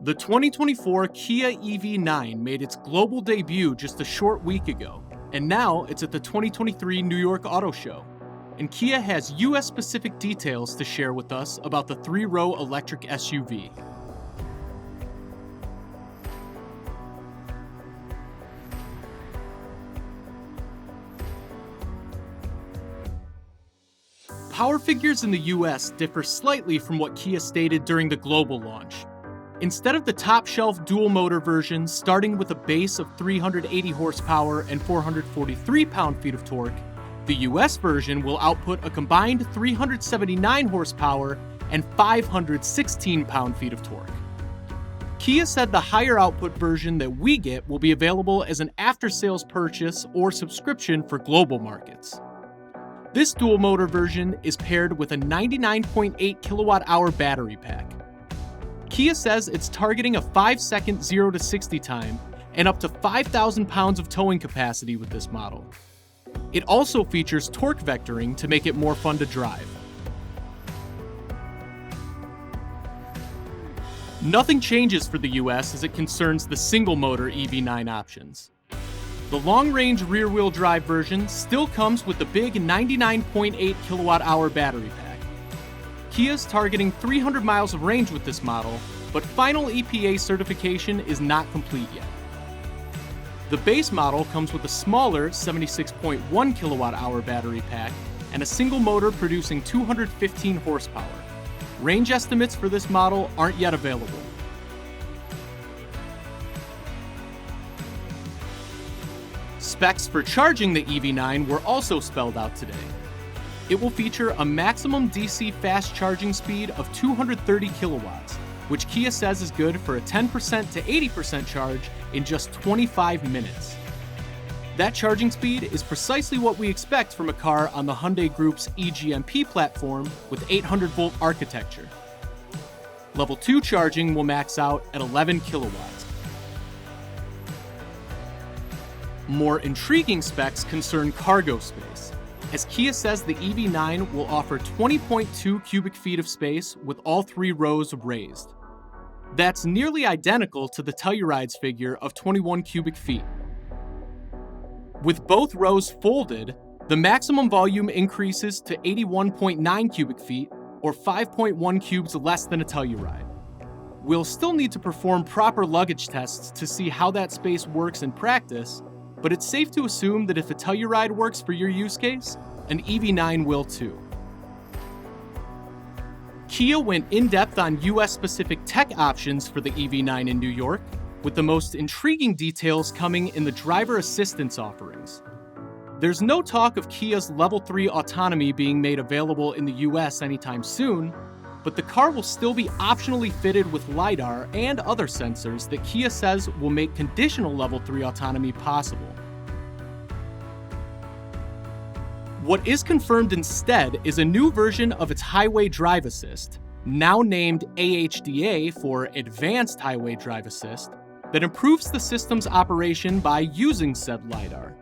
The 2024 Kia EV9 made its global debut just a short week ago, and now it's at the 2023 New York Auto Show. And Kia has US-specific details to share with us about the three-row electric SUV. Power figures in the US differ slightly from what Kia stated during the global launch. Instead of the top-shelf dual-motor version starting with a base of 380 horsepower and 443 pound-feet of torque, the US version will output a combined 379 horsepower and 516 pound-feet of torque. Kia said the higher output version that we get will be available as an after-sales purchase or subscription for global markets. This dual-motor version is paired with a 99.8 kilowatt-hour battery pack. Kia says it's targeting a 5-second 0 to 60 time and up to 5,000 pounds of towing capacity with this model. It also features torque vectoring to make it more fun to drive. Nothing changes for the US as it concerns the single-motor EV9 options. The long-range rear-wheel drive version still comes with the big 99.8 kilowatt-hour battery pack. Kia's targeting 300 miles of range with this model, but final EPA certification is not complete yet. The base model comes with a smaller 76.1 kilowatt-hour battery pack and a single motor producing 215 horsepower. Range estimates for this model aren't yet available. Specs for charging the EV9 were also spelled out today. It will feature a maximum DC fast charging speed of 230 kilowatts, which Kia says is good for a 10% to 80% charge in just 25 minutes. That charging speed is precisely what we expect from a car on the Hyundai Group's eGMP platform with 800-volt architecture. Level 2 charging will max out at 11 kilowatts. More intriguing specs concern cargo space, as Kia says the EV9 will offer 20.2 cubic feet of space with all three rows raised. That's nearly identical to the Telluride's figure of 21 cubic feet. With both rows folded, the maximum volume increases to 81.9 cubic feet, or 5.1 cubes less than a Telluride. We'll still need to perform proper luggage tests to see how that space works in practice, but it's safe to assume that if a Telluride works for your use case, an EV9 will too. Kia went in-depth on US-specific tech options for the EV9 in New York, with the most intriguing details coming in the driver assistance offerings. There's no talk of Kia's Level 3 autonomy being made available in the US anytime soon, but the car will still be optionally fitted with LiDAR and other sensors that Kia says will make conditional Level 3 autonomy possible. What is confirmed instead is a new version of its Highway Drive Assist, now named AHDA for Advanced Highway Drive Assist, that improves the system's operation by using said LiDAR.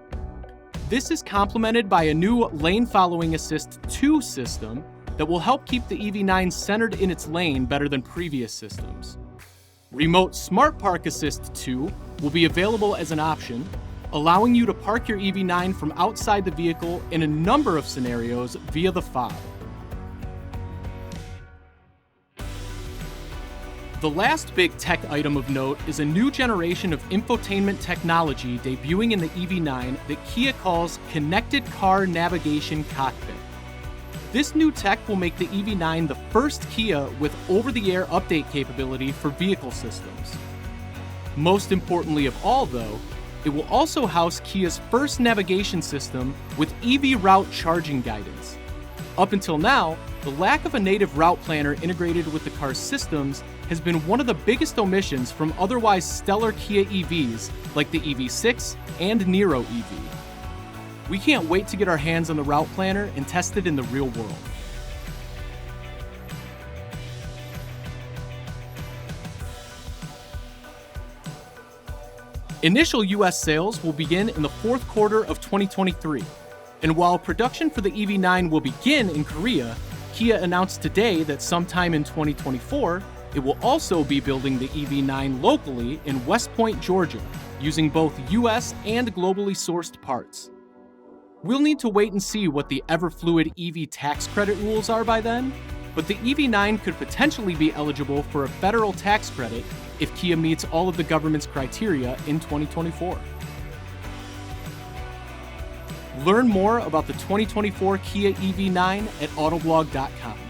This is complemented by a new Lane Following Assist 2 system that will help keep the EV9 centered in its lane better than previous systems. Remote Smart Park Assist 2 will be available as an option, allowing you to park your EV9 from outside the vehicle in a number of scenarios via the fob. The last big tech item of note is a new generation of infotainment technology debuting in the EV9 that Kia calls Connected Car Navigation Cockpit. This new tech will make the EV9 the first Kia with over-the-air update capability for vehicle systems. Most importantly of all, though, it will also house Kia's first navigation system with EV route charging guidance. Up until now, the lack of a native route planner integrated with the car's systems has been one of the biggest omissions from otherwise stellar Kia EVs like the EV6 and Niro EV. We can't wait to get our hands on the route planner and test it in the real world. Initial US sales will begin in the fourth quarter of 2023, and while production for the EV9 will begin in Korea, Kia announced today that sometime in 2024, It will also be building the EV9 locally in West Point, Georgia, using both US and globally sourced parts. We'll need to wait and see what the ever-fluid EV tax credit rules are by then, but the EV9 could potentially be eligible for a federal tax credit if Kia meets all of the government's criteria in 2024. Learn more about the 2024 Kia EV9 at autoblog.com.